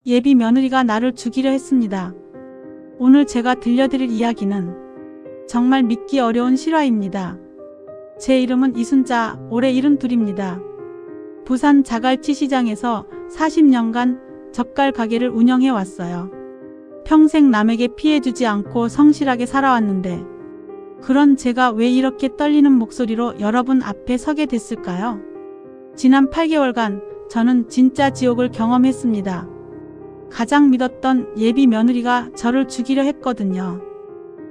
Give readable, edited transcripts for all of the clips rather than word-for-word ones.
예비 며느리가 나를 죽이려 했습니다. 오늘 제가 들려드릴 이야기는 정말 믿기 어려운 실화입니다. 제 이름은 이순자, 올해 72입니다. 부산 자갈치 시장에서 40년간 젓갈 가게를 운영해 왔어요. 평생 남에게 피해주지 않고 성실하게 살아왔는데 그런 제가 왜 이렇게 떨리는 목소리로 여러분 앞에 서게 됐을까요? 지난 8개월간 저는 진짜 지옥을 경험했습니다. 가장 믿었던 예비 며느리가 저를 죽이려 했거든요.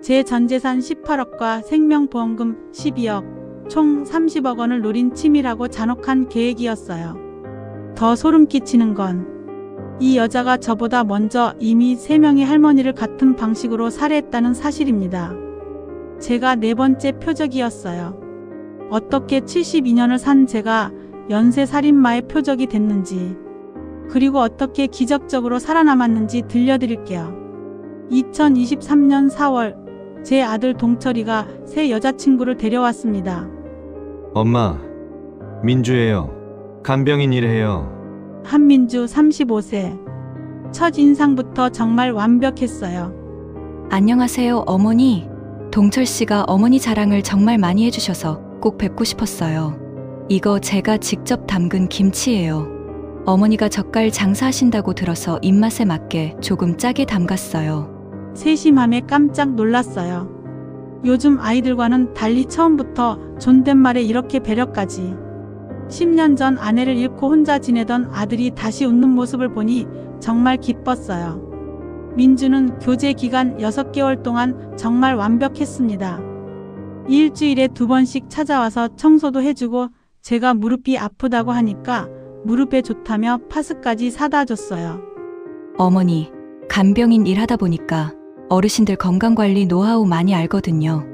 제 전 재산 18억과 생명보험금 12억, 총 30억 원을 노린 치밀하고 잔혹한 계획이었어요. 더 소름 끼치는 건 이 여자가 저보다 먼저 이미 3명의 할머니를 같은 방식으로 살해했다는 사실입니다. 제가 4번째 표적이었어요. 어떻게 72년을 산 제가 연쇄살인마의 표적이 됐는지, 그리고 어떻게 기적적으로 살아남았는지 들려드릴게요. 2023년 4월, 제 아들 동철이가 새 여자친구를 데려왔습니다. 엄마, 민주예요. 간병인 일해요. 한민주 35세. 첫 인상부터 정말 완벽했어요. 안녕하세요, 어머니. 동철 씨가 어머니 자랑을 정말 많이 해주셔서 꼭 뵙고 싶었어요. 이거 제가 직접 담근 김치예요. 어머니가 젓갈 장사하신다고 들어서 입맛에 맞게 조금 짜게 담갔어요. 세심함에 깜짝 놀랐어요. 요즘 아이들과는 달리 처음부터 존댓말에 이렇게 배려까지. 10년 전 아내를 잃고 혼자 지내던 아들이 다시 웃는 모습을 보니 정말 기뻤어요. 민주는 교제 기간 6개월 동안 정말 완벽했습니다. 일주일에 2번씩 찾아와서 청소도 해주고 제가 무릎이 아프다고 하니까 무릎에 좋다며 파스까지 사다 줬어요. 어머니, 간병인 일하다 보니까 어르신들 건강관리 노하우 많이 알거든요.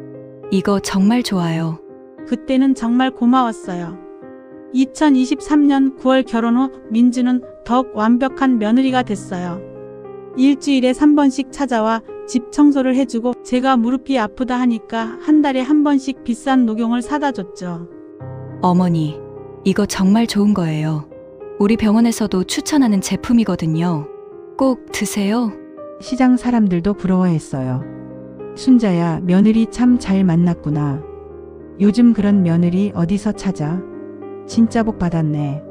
이거 정말 좋아요. 그때는 정말 고마웠어요. 2023년 9월 결혼 후 민주는 더욱 완벽한 며느리가 됐어요. 일주일에 3번씩 찾아와 집 청소를 해주고 제가 무릎이 아프다 하니까 한 달에 1번씩 비싼 녹용을 사다 줬죠. 어머니, 이거 정말 좋은 거예요. 우리 병원에서도 추천하는 제품이거든요. 꼭 드세요. 시장 사람들도 부러워했어요. 순자야, 며느리 참 잘 만났구나. 요즘 그런 며느리 어디서 찾아? 진짜 복 받았네.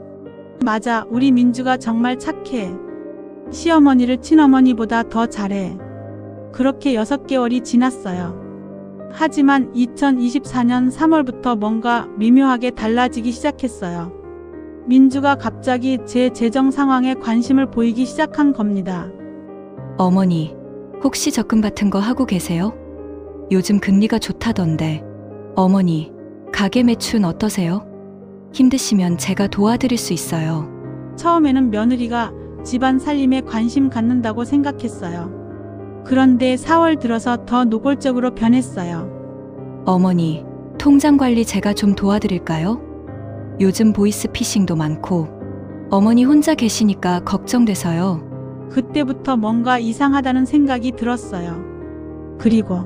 맞아, 우리 민주가 정말 착해. 시어머니를 친어머니보다 더 잘해. 그렇게 6개월이 지났어요. 하지만 2024년 3월부터 뭔가 미묘하게 달라지기 시작했어요. 민주가 갑자기 제 재정 상황에 관심을 보이기 시작한 겁니다. 어머니, 혹시 적금 같은 거 하고 계세요? 요즘 금리가 좋다던데. 어머니, 가게 매출은 어떠세요? 힘드시면 제가 도와드릴 수 있어요. 처음에는 며느리가 집안 살림에 관심 갖는다고 생각했어요. 그런데 4월 들어서 더 노골적으로 변했어요. 어머니, 통장 관리 제가 좀 도와드릴까요? 요즘 보이스 피싱도 많고 어머니 혼자 계시니까 걱정돼서요. 그때부터 뭔가 이상하다는 생각이 들었어요. 그리고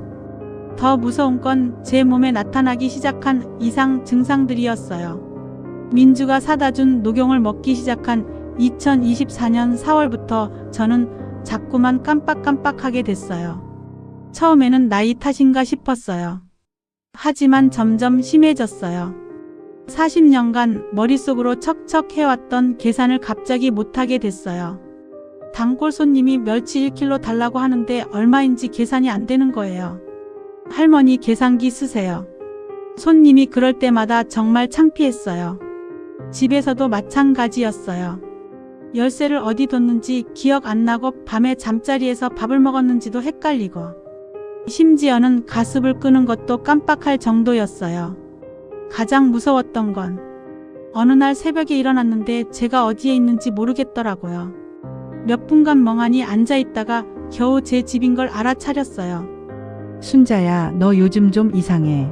더 무서운 건 제 몸에 나타나기 시작한 이상 증상들이었어요. 민주가 사다 준 녹용을 먹기 시작한 2024년 4월부터 저는 자꾸만 깜빡깜빡하게 됐어요. 처음에는 나이 탓인가 싶었어요. 하지만 점점 심해졌어요. 40년간 머릿속으로 척척 해왔던 계산을 갑자기 못하게 됐어요. 단골 손님이 멸치 1kg 달라고 하는데 얼마인지 계산이 안 되는 거예요. 할머니 계산기 쓰세요. 손님이 그럴 때마다 정말 창피했어요. 집에서도 마찬가지였어요. 열쇠를 어디 뒀는지 기억 안 나고 밤에 잠자리에서 밥을 먹었는지도 헷갈리고 심지어는 가습을 끄는 것도 깜빡할 정도였어요. 가장 무서웠던 건 어느 날 새벽에 일어났는데 제가 어디에 있는지 모르겠더라고요. 몇 분간 멍하니 앉아있다가 겨우 제 집인 걸 알아차렸어요. 순자야, 너 요즘 좀 이상해.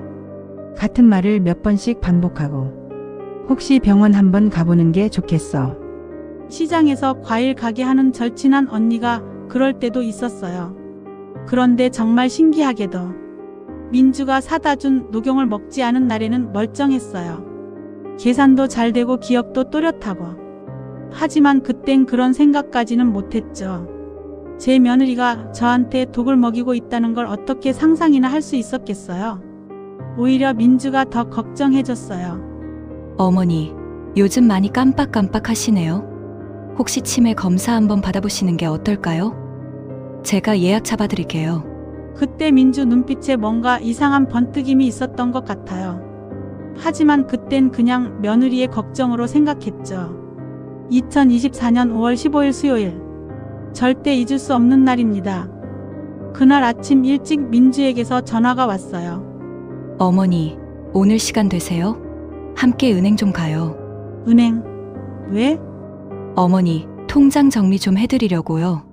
같은 말을 몇 번씩 반복하고. 혹시 병원 한번 가보는 게 좋겠어. 시장에서 과일 가게 하는 절친한 언니가 그럴 때도 있었어요. 그런데 정말 신기하게도 민주가 사다 준 녹용을 먹지 않은 날에는 멀쩡했어요. 계산도 잘 되고 기억도 또렷하고 하지만 그땐 그런 생각까지는 못했죠. 제 며느리가 저한테 독을 먹이고 있다는 걸 어떻게 상상이나 할 수 있었겠어요. 오히려 민주가 더 걱정해졌어요. 어머니, 요즘 많이 깜빡깜빡 하시네요. 혹시 치매 검사 한번 받아보시는 게 어떨까요? 제가 예약 잡아드릴게요. 그때 민주 눈빛에 뭔가 이상한 번뜩임이 있었던 것 같아요. 하지만 그땐 그냥 며느리의 걱정으로 생각했죠. 2024년 5월 15일 수요일. 절대 잊을 수 없는 날입니다. 그날 아침 일찍 민주에게서 전화가 왔어요. 어머니, 오늘 시간 되세요? 함께 은행 좀 가요. 은행. 왜? 어머니, 통장 정리 좀 해드리려고요.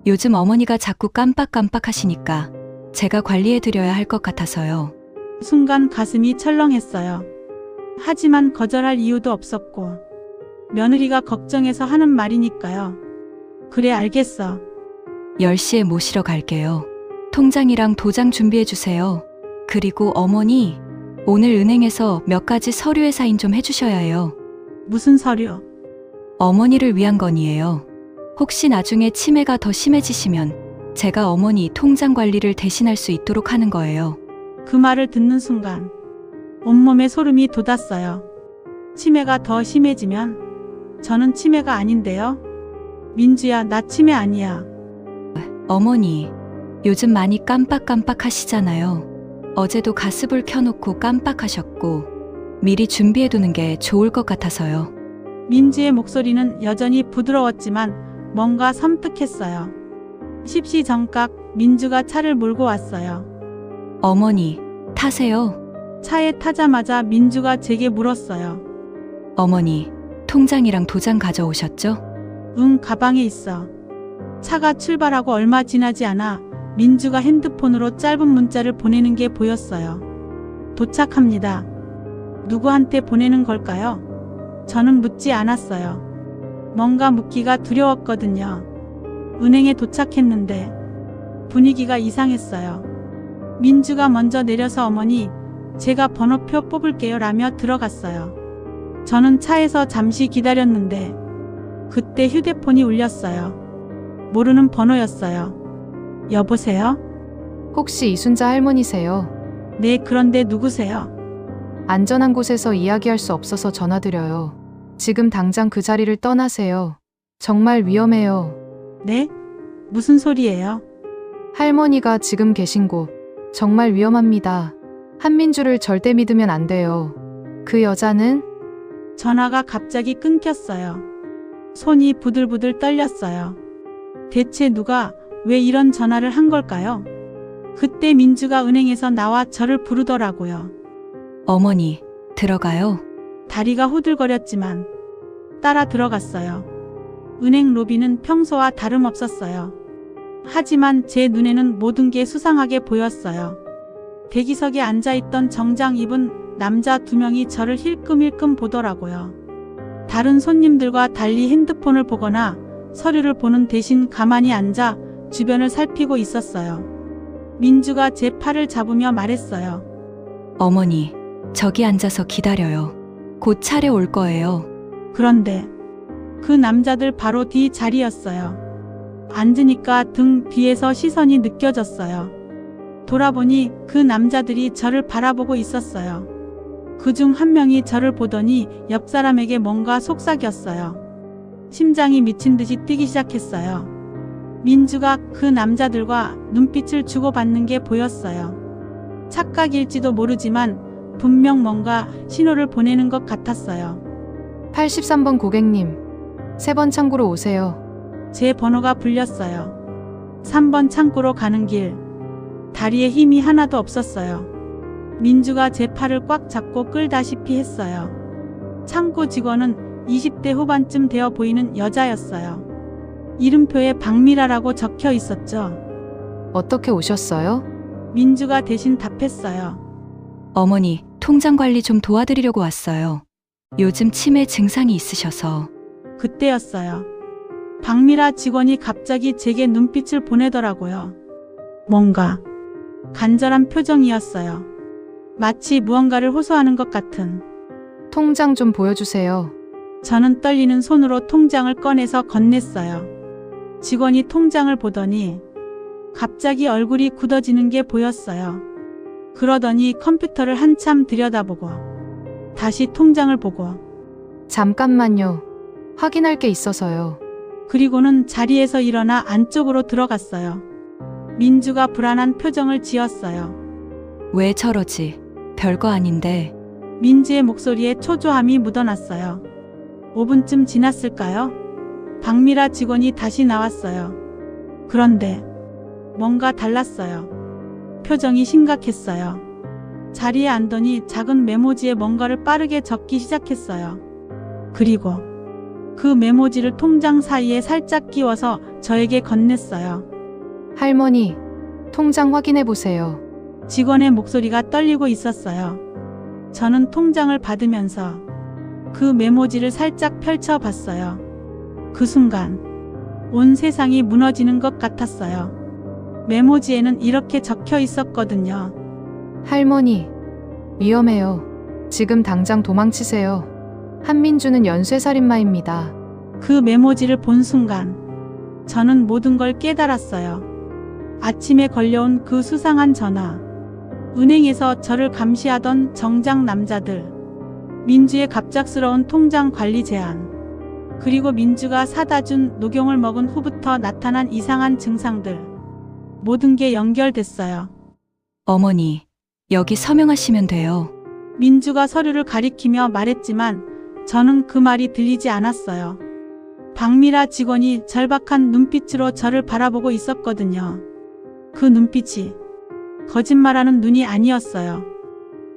요즘 어머니가 자꾸 깜빡깜빡 하시니까 제가 관리해드려야 할 것 같아서요. 순간 가슴이 철렁했어요. 하지만 거절할 이유도 없었고 며느리가 걱정해서 하는 말이니까요. 그래, 알겠어. 10시에 모시러 갈게요. 통장이랑 도장 준비해주세요. 그리고 어머니, 오늘 은행에서 몇 가지 서류에 사인 좀 해주셔야 해요. 무슨 서류? 어머니를 위한 건이에요. 혹시 나중에 치매가 더 심해지시면 제가 어머니 통장 관리를 대신할 수 있도록 하는 거예요. 그 말을 듣는 순간 온몸에 소름이 돋았어요. 치매가 더 심해지면? 저는 치매가 아닌데요. 민주야, 나 치매 아니야. 어머니, 요즘 많이 깜빡깜빡 하시잖아요. 어제도 가스불 켜놓고 깜빡하셨고 미리 준비해두는 게 좋을 것 같아서요. 민주의 목소리는 여전히 부드러웠지만 뭔가 섬뜩했어요. 십시정각 민주가 차를 몰고 왔어요. 어머니, 타세요. 차에 타자마자 민주가 제게 물었어요. 어머니, 통장이랑 도장 가져오셨죠? 응, 가방에 있어. 차가 출발하고 얼마 지나지 않아 민주가 핸드폰으로 짧은 문자를 보내는 게 보였어요. 도착합니다. 누구한테 보내는 걸까요? 저는 묻지 않았어요. 뭔가 묻기가 두려웠거든요. 은행에 도착했는데 분위기가 이상했어요. 민주가 먼저 내려서 어머니, 제가 번호표 뽑을게요 라며 들어갔어요. 저는 차에서 잠시 기다렸는데 그때 휴대폰이 울렸어요. 모르는 번호였어요. 여보세요? 혹시 이순자 할머니세요? 네, 그런데 누구세요? 안전한 곳에서 이야기할 수 없어서 전화드려요. 지금 당장 그 자리를 떠나세요. 정말 위험해요. 네? 무슨 소리예요? 할머니가 지금 계신 곳 정말 위험합니다. 한민주를 절대 믿으면 안 돼요. 그 여자는 전화가 갑자기 끊겼어요. 손이 부들부들 떨렸어요. 대체 누가 왜 이런 전화를 한 걸까요? 그때 민주가 은행에서 나와 저를 부르더라고요. 어머니, 들어가요. 다리가 후들거렸지만 따라 들어갔어요. 은행 로비는 평소와 다름없었어요. 하지만 제 눈에는 모든 게 수상하게 보였어요. 대기석에 앉아있던 정장 입은 남자 2명이 저를 힐끔힐끔 보더라고요. 다른 손님들과 달리 핸드폰을 보거나 서류를 보는 대신 가만히 앉아 주변을 살피고 있었어요. 민주가 제 팔을 잡으며 말했어요. 어머니, 저기 앉아서 기다려요. 곧 차례 올 거예요. 그런데 그 남자들 바로 뒤 자리였어요. 앉으니까 등 뒤에서 시선이 느껴졌어요. 돌아보니 그 남자들이 저를 바라보고 있었어요. 그중 한 명이 저를 보더니 옆 사람에게 뭔가 속삭였어요. 심장이 미친 듯이 뛰기 시작했어요. 민주가 그 남자들과 눈빛을 주고받는 게 보였어요. 착각일지도 모르지만 분명 뭔가 신호를 보내는 것 같았어요. 83번 고객님, 3번 창구로 오세요. 제 번호가 불렸어요. 3번 창고로 가는 길. 다리에 힘이 하나도 없었어요. 민주가 제 팔을 꽉 잡고 끌다시피 했어요. 창고 직원은 20대 후반쯤 되어 보이는 여자였어요. 이름표에 박미라라고 적혀 있었죠. 어떻게 오셨어요? 민주가 대신 답했어요. 어머니, 통장 관리 좀 도와드리려고 왔어요. 요즘 치매 증상이 있으셔서. 그때였어요. 박미라 직원이 갑자기 제게 눈빛을 보내더라고요. 뭔가 간절한 표정이었어요. 마치 무언가를 호소하는 것 같은. 통장 좀 보여주세요. 저는 떨리는 손으로 통장을 꺼내서 건넸어요. 직원이 통장을 보더니 갑자기 얼굴이 굳어지는 게 보였어요. 그러더니 컴퓨터를 한참 들여다보고 다시 통장을 보고 잠깐만요. 확인할 게 있어서요. 그리고는 자리에서 일어나 안쪽으로 들어갔어요. 민주가 불안한 표정을 지었어요. 왜 저러지? 별거 아닌데. 민주의 목소리에 초조함이 묻어났어요. 5분쯤 지났을까요? 박미라 직원이 다시 나왔어요. 그런데 뭔가 달랐어요. 표정이 심각했어요. 자리에 앉더니 작은 메모지에 뭔가를 빠르게 적기 시작했어요. 그리고 그 메모지를 통장 사이에 살짝 끼워서 저에게 건넸어요. 할머니, 통장 확인해 보세요. 직원의 목소리가 떨리고 있었어요. 저는 통장을 받으면서 그 메모지를 살짝 펼쳐봤어요. 그 순간 온 세상이 무너지는 것 같았어요. 메모지에는 이렇게 적혀 있었거든요. 할머니, 위험해요. 지금 당장 도망치세요. 한민주는 연쇄살인마입니다. 그 메모지를 본 순간 저는 모든 걸 깨달았어요. 아침에 걸려온 그 수상한 전화, 은행에서 저를 감시하던 정장 남자들, 민주의 갑작스러운 통장 관리 제안, 그리고 민주가 사다 준 녹용을 먹은 후부터 나타난 이상한 증상들, 모든 게 연결됐어요. 어머니, 여기 서명하시면 돼요. 민주가 서류를 가리키며 말했지만 저는 그 말이 들리지 않았어요. 박미라 직원이 절박한 눈빛으로 저를 바라보고 있었거든요. 그 눈빛이 거짓말하는 눈이 아니었어요.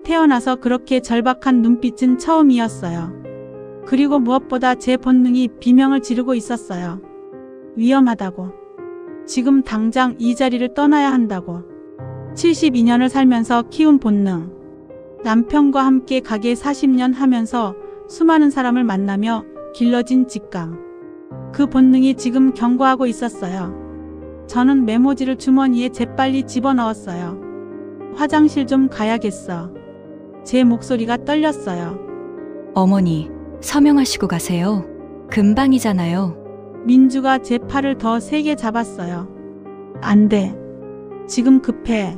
태어나서 그렇게 절박한 눈빛은 처음이었어요. 그리고 무엇보다 제 본능이 비명을 지르고 있었어요. 위험하다고. 지금 당장 이 자리를 떠나야 한다고. 72년을 살면서 키운 본능. 남편과 함께 가게 40년 하면서 수많은 사람을 만나며 길러진 직감. 그 본능이 지금 경고하고 있었어요. 저는 메모지를 주머니에 재빨리 집어넣었어요. 화장실 좀 가야겠어. 제 목소리가 떨렸어요. 어머니, 서명하시고 가세요. 금방이잖아요. 민주가 제 팔을 더 세게 잡았어요. 안 돼. 지금 급해.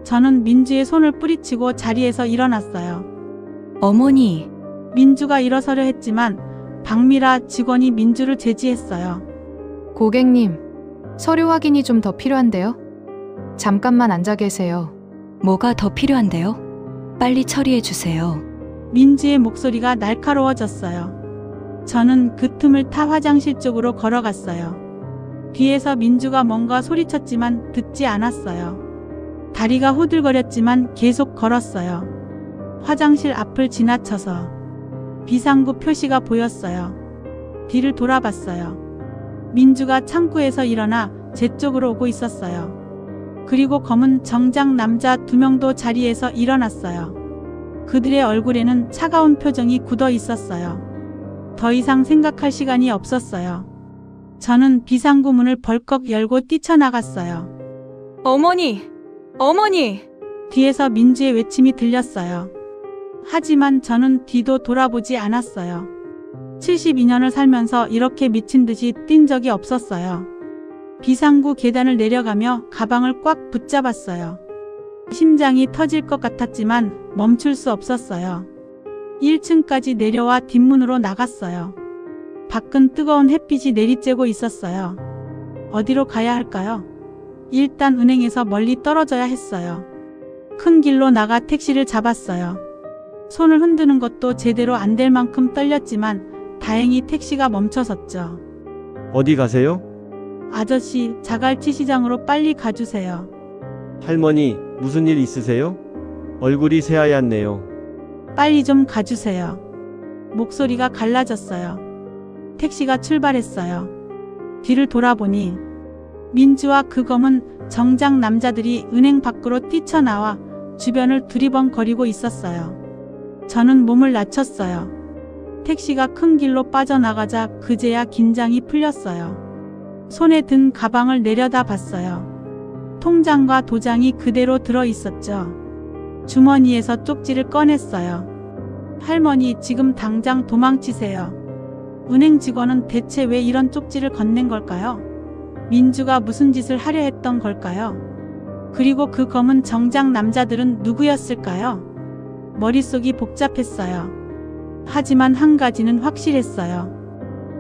저는 민주의 손을 뿌리치고 자리에서 일어났어요. 어머니, 민주가 일어서려 했지만 박미라 직원이 민주를 제지했어요. 고객님, 서류 확인이 좀 더 필요한데요? 잠깐만 앉아 계세요. 뭐가 더 필요한데요? 빨리 처리해 주세요. 민주의 목소리가 날카로워졌어요. 저는 그 틈을 타 화장실 쪽으로 걸어갔어요. 뒤에서 민주가 뭔가 소리쳤지만 듣지 않았어요. 다리가 후들거렸지만 계속 걸었어요. 화장실 앞을 지나쳐서 비상구 표시가 보였어요. 뒤를 돌아봤어요. 민주가 창구에서 일어나 제 쪽으로 오고 있었어요. 그리고 검은 정장 남자 2명도 자리에서 일어났어요. 그들의 얼굴에는 차가운 표정이 굳어 있었어요. 더 이상 생각할 시간이 없었어요. 저는 비상구 문을 벌컥 열고 뛰쳐나갔어요. 어머니! 어머니! 뒤에서 민주의 외침이 들렸어요. 하지만 저는 뒤도 돌아보지 않았어요. 72년을 살면서 이렇게 미친 듯이 뛴 적이 없었어요. 비상구 계단을 내려가며 가방을 꽉 붙잡았어요. 심장이 터질 것 같았지만 멈출 수 없었어요. 1층까지 내려와 뒷문으로 나갔어요. 밖은 뜨거운 햇빛이 내리쬐고 있었어요. 어디로 가야 할까요? 일단 은행에서 멀리 떨어져야 했어요. 큰 길로 나가 택시를 잡았어요. 손을 흔드는 것도 제대로 안 될 만큼 떨렸지만 다행히 택시가 멈춰섰죠. 어디 가세요? 아저씨, 자갈치 시장으로 빨리 가주세요. 할머니, 무슨 일 있으세요? 얼굴이 새하얗네요. 빨리 좀 가주세요. 목소리가 갈라졌어요. 택시가 출발했어요. 뒤를 돌아보니 민주와 그 검은 정장 남자들이 은행 밖으로 뛰쳐나와 주변을 두리번거리고 있었어요. 저는 몸을 낮췄어요. 택시가 큰 길로 빠져나가자 그제야 긴장이 풀렸어요. 손에 든 가방을 내려다 봤어요. 통장과 도장이 그대로 들어 있었죠. 주머니에서 쪽지를 꺼냈어요. 할머니, 지금 당장 도망치세요. 은행 직원은 대체 왜 이런 쪽지를 건넨 걸까요? 민주가 무슨 짓을 하려 했던 걸까요? 그리고 그 검은 정장 남자들은 누구였을까요? 머릿속이 복잡했어요. 하지만 한 가지는 확실했어요.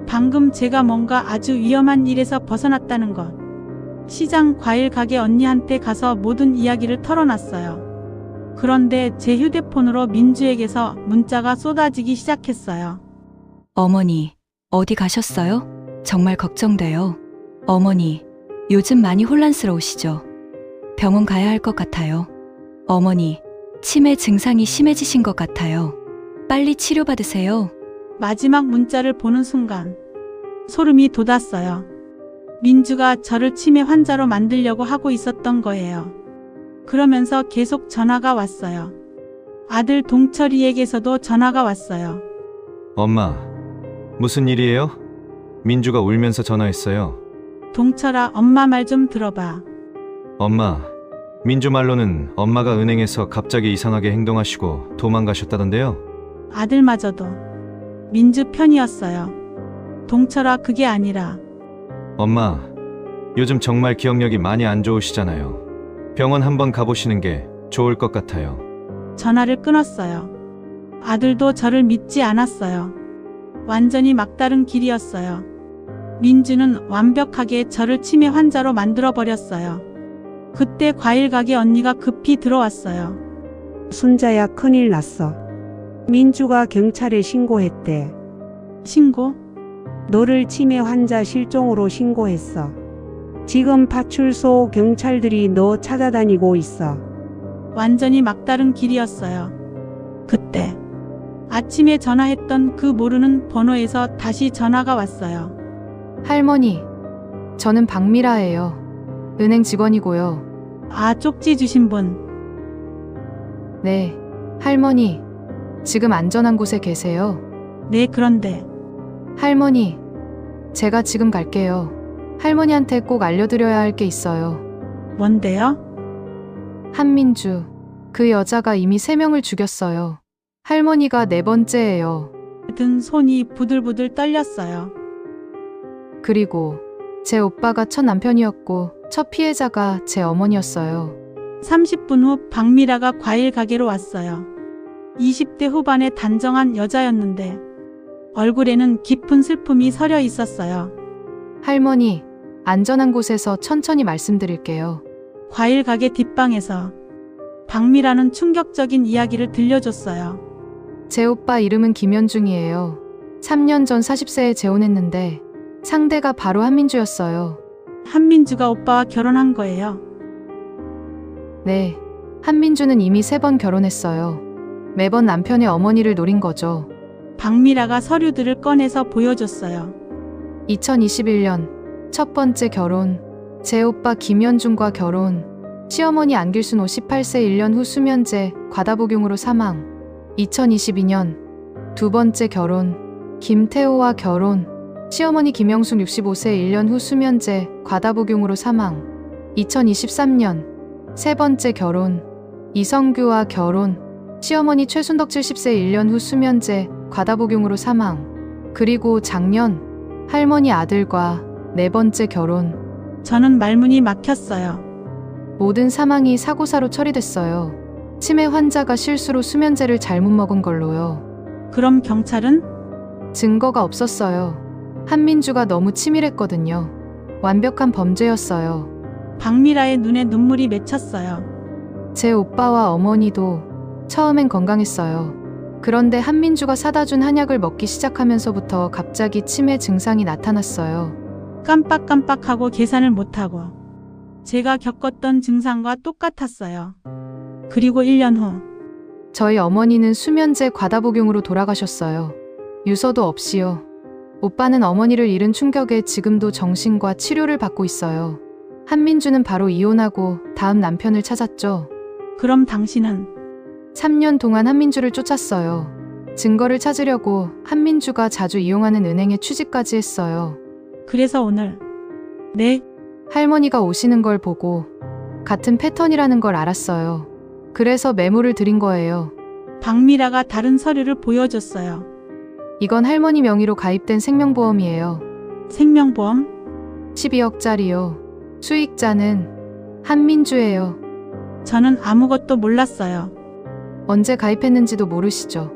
방금 제가 뭔가 아주 위험한 일에서 벗어났다는 것. 시장 과일 가게 언니한테 가서 모든 이야기를 털어놨어요. 그런데 제 휴대폰으로 민주에게서 문자가 쏟아지기 시작했어요. 어머니, 어디 가셨어요? 정말 걱정돼요. 어머니, 요즘 많이 혼란스러우시죠? 병원 가야 할 것 같아요. 어머니, 치매 증상이 심해지신 것 같아요. 빨리 치료받으세요. 마지막 문자를 보는 순간 소름이 돋았어요. 민주가 저를 치매 환자로 만들려고 하고 있었던 거예요. 그러면서 계속 전화가 왔어요. 아들 동철이에게서도 전화가 왔어요. 엄마, 무슨 일이에요? 민주가 울면서 전화했어요. 동철아, 엄마 말 좀 들어봐. 엄마, 민주 말로는 엄마가 은행에서 갑자기 이상하게 행동하시고 도망가셨다던데요. 아들마저도 민주 편이었어요. 동철아, 그게 아니라 엄마, 요즘 정말 기억력이 많이 안 좋으시잖아요. 병원 한번 가보시는 게 좋을 것 같아요. 전화를 끊었어요. 아들도 저를 믿지 않았어요. 완전히 막다른 길이었어요. 민주는 완벽하게 저를 치매 환자로 만들어버렸어요. 그때 과일 가게 언니가 급히 들어왔어요. 순자야, 큰일 났어. 민주가 경찰에 신고했대. 신고? 너를 치매 환자 실종으로 신고했어. 지금 파출소 경찰들이 너 찾아다니고 있어. 완전히 막다른 길이었어요. 그때 아침에 전화했던 그 모르는 번호에서 다시 전화가 왔어요. 할머니, 저는 박미라예요. 은행 직원이고요. 아, 쪽지 주신 분. 네, 할머니, 지금 안전한 곳에 계세요. 네, 그런데 할머니, 제가 지금 갈게요. 할머니한테 꼭 알려드려야 할 게 있어요. 뭔데요? 한민주, 그 여자가 이미 3명을 죽였어요. 할머니가 4번째예요. 든 손이 부들부들 떨렸어요. 그리고 제 오빠가 첫 남편이었고 첫 피해자가 제 어머니였어요. 30분 후 박미라가 과일 가게로 왔어요. 20대 후반의 단정한 여자였는데 얼굴에는 깊은 슬픔이 서려 있었어요. 할머니, 안전한 곳에서 천천히 말씀드릴게요. 과일 가게 뒷방에서 박미라는 충격적인 이야기를 들려줬어요. 제 오빠 이름은 김현중이에요. 3년 전 40세에 재혼했는데 상대가 바로 한민주였어요. 한민주가 오빠와 결혼한 거예요. 네, 한민주는 이미 3번 결혼했어요. 매번 남편의 어머니를 노린 거죠. 박미라가 서류들을 꺼내서 보여줬어요. 2021년 첫 번째 결혼, 제 오빠 김현중과 결혼, 시어머니 안길순 58세 1년 후 수면제, 과다복용으로 사망. 2022년 두 번째 결혼, 김태호와 결혼, 시어머니 김영숙 65세 1년 후 수면제, 과다복용으로 사망. 2023년 세 번째 결혼, 이성규와 결혼, 시어머니 최순덕 70세 1년 후 수면제, 과다복용으로 사망. 그리고 작년 할머니 아들과 네 번째 결혼. 저는 말문이 막혔어요. 모든 사망이 사고사로 처리됐어요. 치매 환자가 실수로 수면제를 잘못 먹은 걸로요. 그럼 경찰은? 증거가 없었어요. 한민주가 너무 치밀했거든요. 완벽한 범죄였어요. 박미라의 눈에 눈물이 맺혔어요. 제 오빠와 어머니도 처음엔 건강했어요. 그런데 한민주가 사다 준 한약을 먹기 시작하면서부터 갑자기 치매 증상이 나타났어요. 깜빡깜빡하고 계산을 못하고 제가 겪었던 증상과 똑같았어요. 그리고 1년 후 저희 어머니는 수면제 과다복용으로 돌아가셨어요. 유서도 없이요. 오빠는 어머니를 잃은 충격에 지금도 정신과 치료를 받고 있어요. 한민주는 바로 이혼하고 다음 남편을 찾았죠. 그럼 당신은? 3년 동안 한민주를 쫓았어요. 증거를 찾으려고 한민주가 자주 이용하는 은행에 취직까지 했어요. 그래서 오늘 네, 할머니가 오시는 걸 보고 같은 패턴이라는 걸 알았어요. 그래서 메모를 드린 거예요. 박미라가 다른 서류를 보여줬어요. 이건 할머니 명의로 가입된 생명보험이에요. 생명보험? 12억짜리요. 수익자는 한민주예요. 저는 아무것도 몰랐어요. 언제 가입했는지도 모르시죠?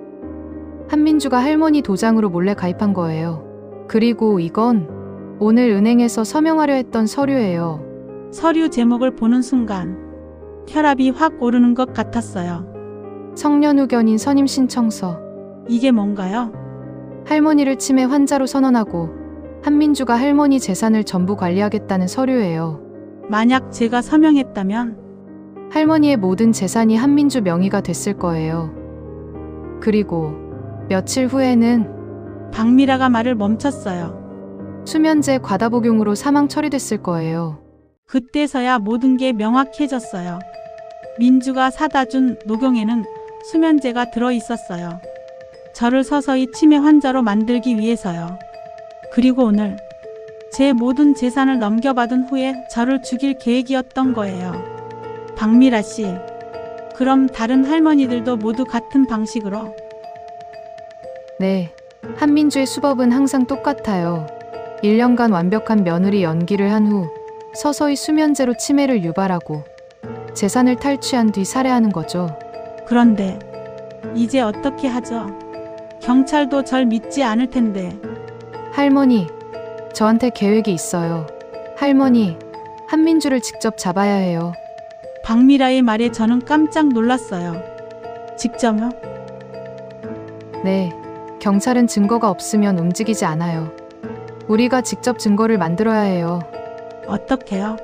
한민주가 할머니 도장으로 몰래 가입한 거예요. 그리고 이건 오늘 은행에서 서명하려 했던 서류예요. 서류 제목을 보는 순간 혈압이 확 오르는 것 같았어요. 성년후견인 선임 신청서. 이게 뭔가요? 할머니를 치매 환자로 선언하고 한민주가 할머니 재산을 전부 관리하겠다는 서류예요. 만약 제가 서명했다면 할머니의 모든 재산이 한민주 명의가 됐을 거예요. 그리고 며칠 후에는 박미라가 말을 멈췄어요. 수면제 과다 복용으로 사망 처리됐을 거예요. 그때서야 모든 게 명확해졌어요. 민주가 사다 준 녹용에는 수면제가 들어 있었어요. 저를 서서히 치매 환자로 만들기 위해서요. 그리고 오늘 제 모든 재산을 넘겨받은 후에 저를 죽일 계획이었던 거예요. 박미라 씨, 그럼 다른 할머니들도 모두 같은 방식으로? 네, 한민주의 수법은 항상 똑같아요. 1년간 완벽한 며느리 연기를 한 후 서서히 수면제로 치매를 유발하고 재산을 탈취한 뒤 살해하는 거죠. 그런데 이제 어떻게 하죠? 경찰도 절 믿지 않을 텐데. 할머니, 저한테 계획이 있어요. 할머니, 한민주를 직접 잡아야 해요. 박미라의 말에 저는 깜짝 놀랐어요. 직접요? 네, 경찰은 증거가 없으면 움직이지 않아요. 우리가 직접 증거를 만들어야 해요. 어떻게요?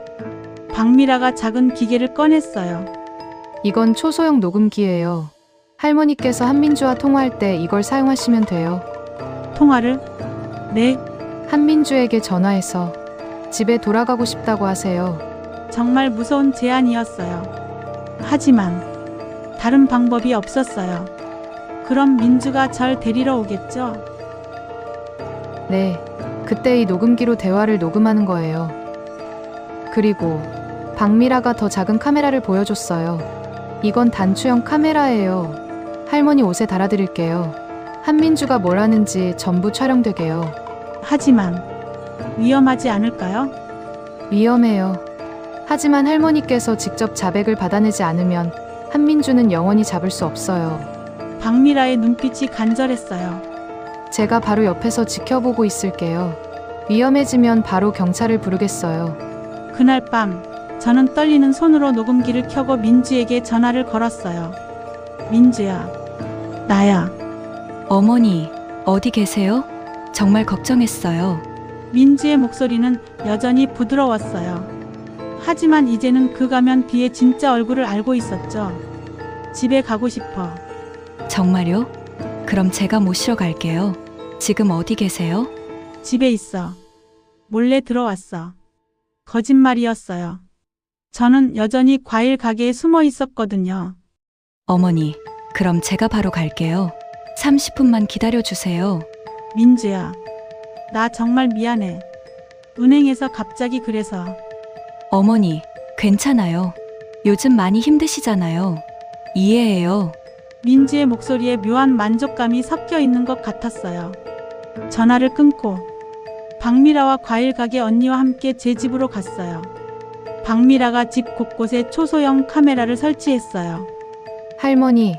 박미라가 작은 기계를 꺼냈어요. 이건 초소형 녹음기예요. 할머니께서 한민주와 통화할 때 이걸 사용하시면 돼요. 통화를? 네, 한민주에게 전화해서 집에 돌아가고 싶다고 하세요. 정말 무서운 제안이었어요. 하지만 다른 방법이 없었어요. 그럼 민주가 절 데리러 오겠죠? 네, 그때 이 녹음기로 대화를 녹음하는 거예요. 그리고 박미라가 더 작은 카메라를 보여줬어요. 이건 단추형 카메라예요. 할머니 옷에 달아드릴게요. 한민주가 뭘 하는지 전부 촬영되게요. 하지만 위험하지 않을까요? 위험해요. 하지만 할머니께서 직접 자백을 받아내지 않으면 한민주는 영원히 잡을 수 없어요. 박미라의 눈빛이 간절했어요. 제가 바로 옆에서 지켜보고 있을게요. 위험해지면 바로 경찰을 부르겠어요. 그날 밤 저는 떨리는 손으로 녹음기를 켜고 민주에게 전화를 걸었어요. 민주야, 나야. 어머니, 어디 계세요? 정말 걱정했어요. 민주의 목소리는 여전히 부드러웠어요. 하지만 이제는 그 가면 뒤에 진짜 얼굴을 알고 있었죠. 집에 가고 싶어. 정말요? 그럼 제가 모시러 갈게요. 지금 어디 계세요? 집에 있어. 몰래 들어왔어. 거짓말이었어요. 저는 여전히 과일 가게에 숨어 있었거든요. 어머니, 그럼 제가 바로 갈게요. 30분만 기다려주세요. 민주야, 나 정말 미안해. 은행에서 갑자기 그래서. 어머니, 괜찮아요. 요즘 많이 힘드시잖아요. 이해해요. 민주의 목소리에 묘한 만족감이 섞여 있는 것 같았어요. 전화를 끊고 박미라와 과일 가게 언니와 함께 제 집으로 갔어요. 박미라가 집 곳곳에 초소형 카메라를 설치했어요. 할머니,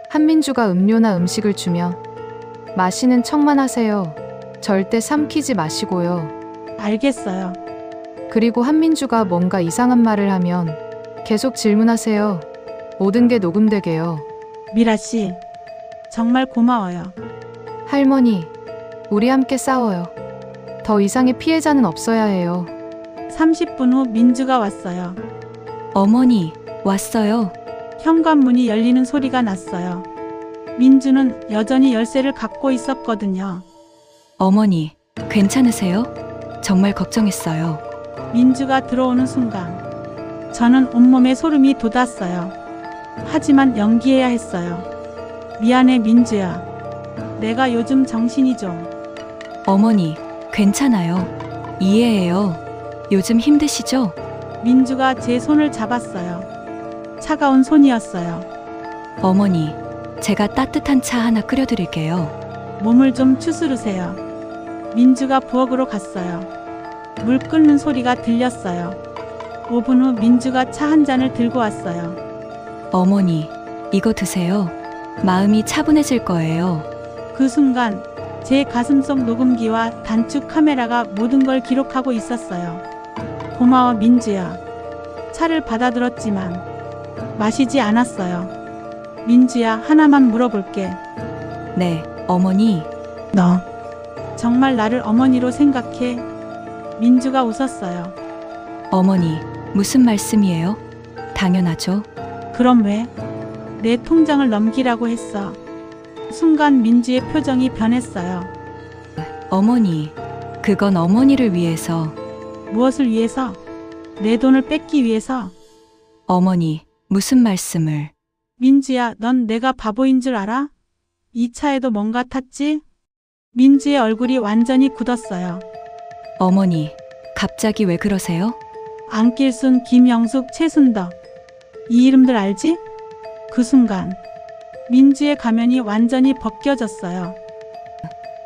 한민주가 음료나 음식을 주면 마시는 척만 하세요. 절대 삼키지 마시고요. 알겠어요. 그리고 한민주가 뭔가 이상한 말을 하면 계속 질문하세요. 모든 게 녹음되게요. 미라 씨, 정말 고마워요. 할머니, 우리 함께 싸워요. 더 이상의 피해자는 없어야 해요. 30분 후 민주가 왔어요. 어머니, 왔어요. 현관문이 열리는 소리가 났어요. 민주는 여전히 열쇠를 갖고 있었거든요. 어머니, 괜찮으세요? 정말 걱정했어요. 민주가 들어오는 순간 저는 온몸에 소름이 돋았어요. 하지만 연기해야 했어요. 미안해 민주야. 내가 요즘 정신이 좀. 어머니, 괜찮아요. 이해해요. 요즘 힘드시죠? 민주가 제 손을 잡았어요. 차가운 손이었어요. 어머니, 제가 따뜻한 차 하나 끓여드릴게요. 몸을 좀 추스르세요. 민주가 부엌으로 갔어요. 물 끓는 소리가 들렸어요. 5분 후 민주가 차 한 잔을 들고 왔어요. 어머니, 이거 드세요. 마음이 차분해질 거예요. 그 순간 제 가슴속 녹음기와 단축 카메라가 모든 걸 기록하고 있었어요. 고마워 민주야. 차를 받아들었지만 마시지 않았어요. 민주야, 하나만 물어볼게. 네, 어머니. 너 정말 나를 어머니로 생각해? 민주가 웃었어요. 어머니, 무슨 말씀이에요? 당연하죠. 그럼 왜? 내 통장을 넘기라고 했어. 순간 민주의 표정이 변했어요. 어머니, 그건 어머니를 위해서. 무엇을 위해서? 내 돈을 뺏기 위해서? 어머니, 무슨 말씀을. 민주야, 넌 내가 바보인 줄 알아? 이 차에도 뭔가 탔지? 민주의 얼굴이 완전히 굳었어요. 어머니, 갑자기 왜 그러세요? 안길순, 김영숙, 최순덕. 이 이름들 알지? 그 순간 민주의 가면이 완전히 벗겨졌어요.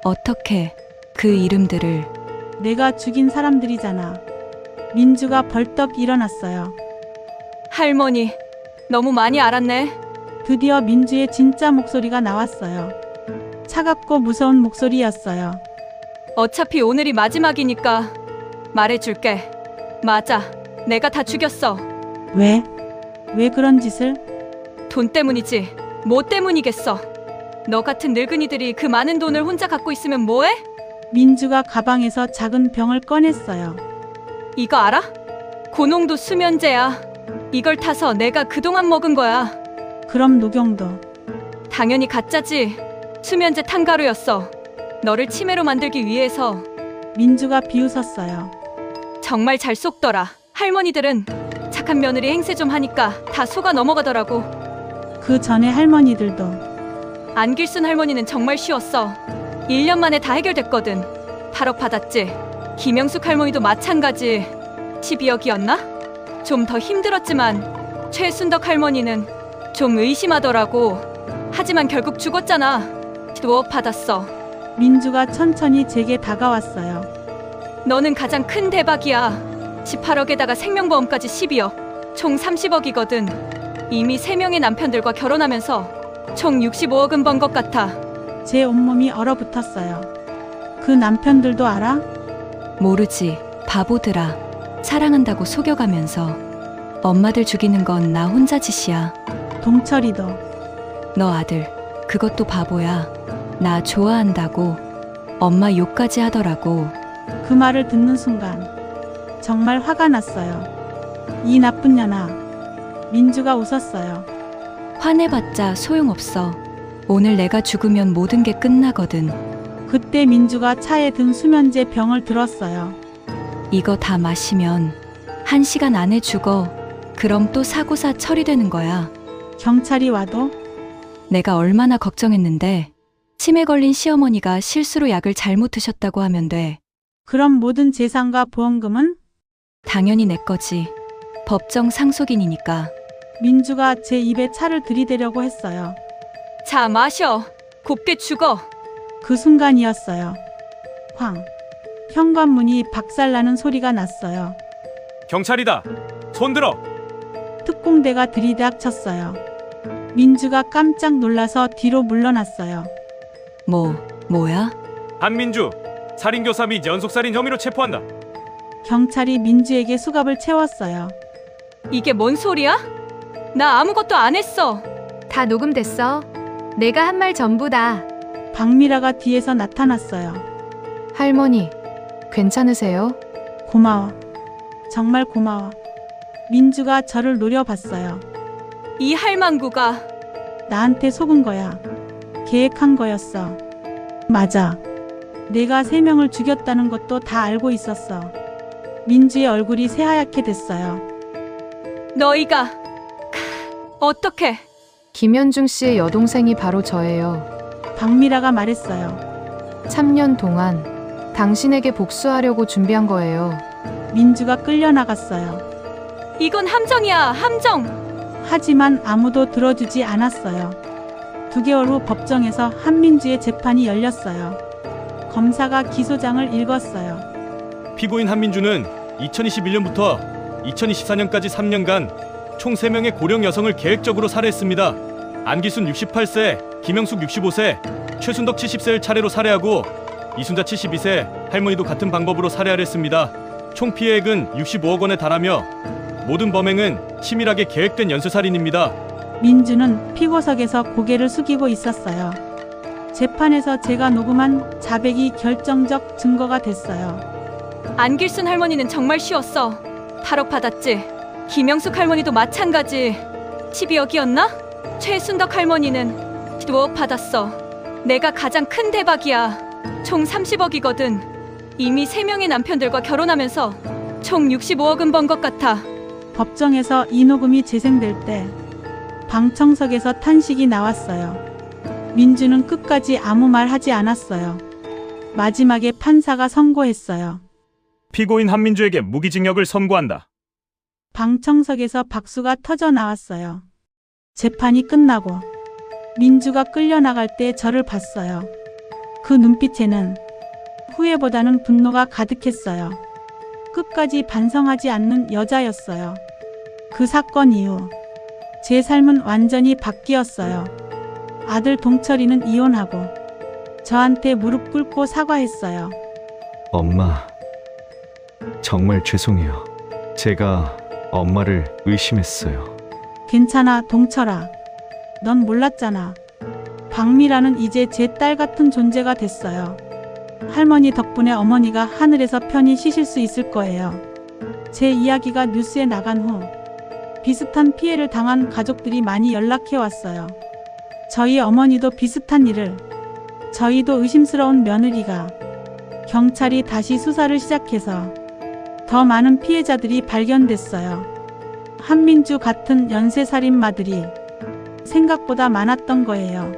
어떻게 그 이름들을. 내가 죽인 사람들이잖아. 민주가 벌떡 일어났어요. 할머니, 너무 많이 알았네. 드디어 민주의 진짜 목소리가 나왔어요. 차갑고 무서운 목소리였어요. 어차피 오늘이 마지막이니까 말해줄게. 맞아, 내가 다 죽였어. 왜? 왜 그런 짓을? 돈 때문이지, 뭐 때문이겠어. 너 같은 늙은이들이 그 많은 돈을 혼자 갖고 있으면 뭐해? 민주가 가방에서 작은 병을 꺼냈어요. 이거 알아? 고농도 수면제야. 이걸 타서 내가 그동안 먹은 거야. 그럼 녹용도. 당연히 가짜지. 수면제 탄가루였어. 너를 치매로 만들기 위해서. 민주가 비웃었어요. 정말 잘 속더라. 할머니들은 착한 며느리 행세 좀 하니까 다 속아 넘어가더라고. 그 전에 할머니들도. 안길순 할머니는 정말 쉬웠어. 1년 만에 다 해결됐거든. 8억 받았지. 김영숙 할머니도 마찬가지. 12억이었나? 좀 더 힘들었지만 최순덕 할머니는 좀 의심하더라고. 하지만 결국 죽었잖아. 5억 받았어. 민주가 천천히 제게 다가왔어요. 너는 가장 큰 대박이야. 18억에다가 생명보험까지 12억. 총 30억이거든. 이미 3명의 남편들과 결혼하면서 총 65억은 번 것 같아. 제 온몸이 얼어붙었어요. 그 남편들도 알아? 모르지. 바보들아. 사랑한다고 속여가면서. 엄마들 죽이는 건 나 혼자 짓이야. 동철이도. 너 아들, 그것도 바보야. 나 좋아한다고. 엄마 욕까지 하더라고. 그 말을 듣는 순간 정말 화가 났어요. 이 나쁜 년아. 민주가 웃었어요. 화내봤자 소용없어. 오늘 내가 죽으면 모든 게 끝나거든. 그때 민주가 차에 든 수면제 병을 들었어요. 이거 다 마시면 1시간 안에 죽어. 그럼 또 사고사 처리되는 거야. 경찰이 와도? 내가 얼마나 걱정했는데. 치매 걸린 시어머니가 실수로 약을 잘못 드셨다고 하면 돼. 그럼 모든 재산과 보험금은? 당연히 내 거지. 법정 상속인이니까. 민주가 제 입에 차를 들이대려고 했어요. 자, 마셔. 곱게 죽어. 그 순간이었어요. 황. 현관문이 박살나는 소리가 났어요. 경찰이다. 손들어. 특공대가 들이닥쳤어요. 민주가 깜짝 놀라서 뒤로 물러났어요. 뭐야? 한민주, 살인교사 및 연속살인 혐의로 체포한다. 경찰이 민주에게 수갑을 채웠어요. 이게 뭔 소리야? 나 아무것도 안 했어. 다 녹음됐어. 내가 한 말 전부다. 박미라가 뒤에서 나타났어요. 할머니, 괜찮으세요? 고마워. 정말 고마워. 민주가 저를 노려봤어요. 이 할망구가. 나한테 속은 거야. 계획한 거였어. 맞아. 내가 3명을 죽였다는 것도 다 알고 있었어. 민주의 얼굴이 새하얗게 됐어요. 너희가. 어떻게? 김현중 씨의 여동생이 바로 저예요. 박미라가 말했어요. 3년 동안 당신에게 복수하려고 준비한 거예요. 민주가 끌려나갔어요. 이건 함정이야, 함정. 하지만 아무도 들어주지 않았어요. 2개월 후 법정에서 한민주의 재판이 열렸어요. 검사가 기소장을 읽었어요. 피고인 한민주는 2021년부터 2024년까지 3년간 총 3명의 고령 여성을 계획적으로 살해했습니다. 안기순 68세, 김영숙 65세, 최순덕 70세를 차례로 살해하고 이순자 72세, 할머니도 같은 방법으로 살해하려 했습니다. 총 피해액은 65억 원에 달하며 모든 범행은 치밀하게 계획된 연쇄살인입니다. 민주는 피고석에서 고개를 숙이고 있었어요. 재판에서 제가 녹음한 자백이 결정적 증거가 됐어요. 안길순 할머니는 정말 쉬웠어. 8억 받았지. 김영숙 할머니도 마찬가지. 12억이었나? 최순덕 할머니는 2억 받았어. 내가 가장 큰 대박이야. 총 30억이거든. 이미 3명의 남편들과 결혼하면서 총 65억은 번 것 같아. 법정에서 이 녹음이 재생될 때 방청석에서 탄식이 나왔어요. 민주는 끝까지 아무 말 하지 않았어요. 마지막에 판사가 선고했어요. 피고인 한민주에게 무기징역을 선고한다. 방청석에서 박수가 터져 나왔어요. 재판이 끝나고 민주가 끌려나갈 때 저를 봤어요. 그 눈빛에는 후회보다는 분노가 가득했어요. 끝까지 반성하지 않는 여자였어요. 그 사건 이후 제 삶은 완전히 바뀌었어요. 아들 동철이는 이혼하고 저한테 무릎 꿇고 사과했어요. 엄마, 정말 죄송해요. 제가 엄마를 의심했어요. 괜찮아, 동철아. 넌 몰랐잖아. 박미라는 이제 제 딸 같은 존재가 됐어요. 할머니 덕분에 어머니가 하늘에서 편히 쉬실 수 있을 거예요. 제 이야기가 뉴스에 나간 후 비슷한 피해를 당한 가족들이 많이 연락해 왔어요. 저희 어머니도 비슷한 일을, 저희도 의심스러운 며느리가, 경찰이 다시 수사를 시작해서 더 많은 피해자들이 발견됐어요. 한민주 같은 연쇄살인마들이 생각보다 많았던 거예요.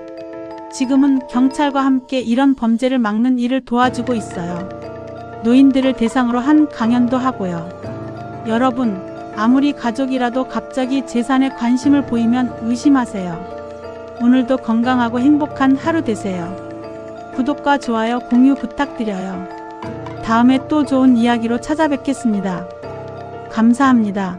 지금은 경찰과 함께 이런 범죄를 막는 일을 도와주고 있어요. 노인들을 대상으로 한 강연도 하고요. 여러분, 아무리 가족이라도 갑자기 재산에 관심을 보이면 의심하세요. 오늘도 건강하고 행복한 하루 되세요. 구독과 좋아요, 공유 부탁드려요. 다음에 또 좋은 이야기로 찾아뵙겠습니다. 감사합니다.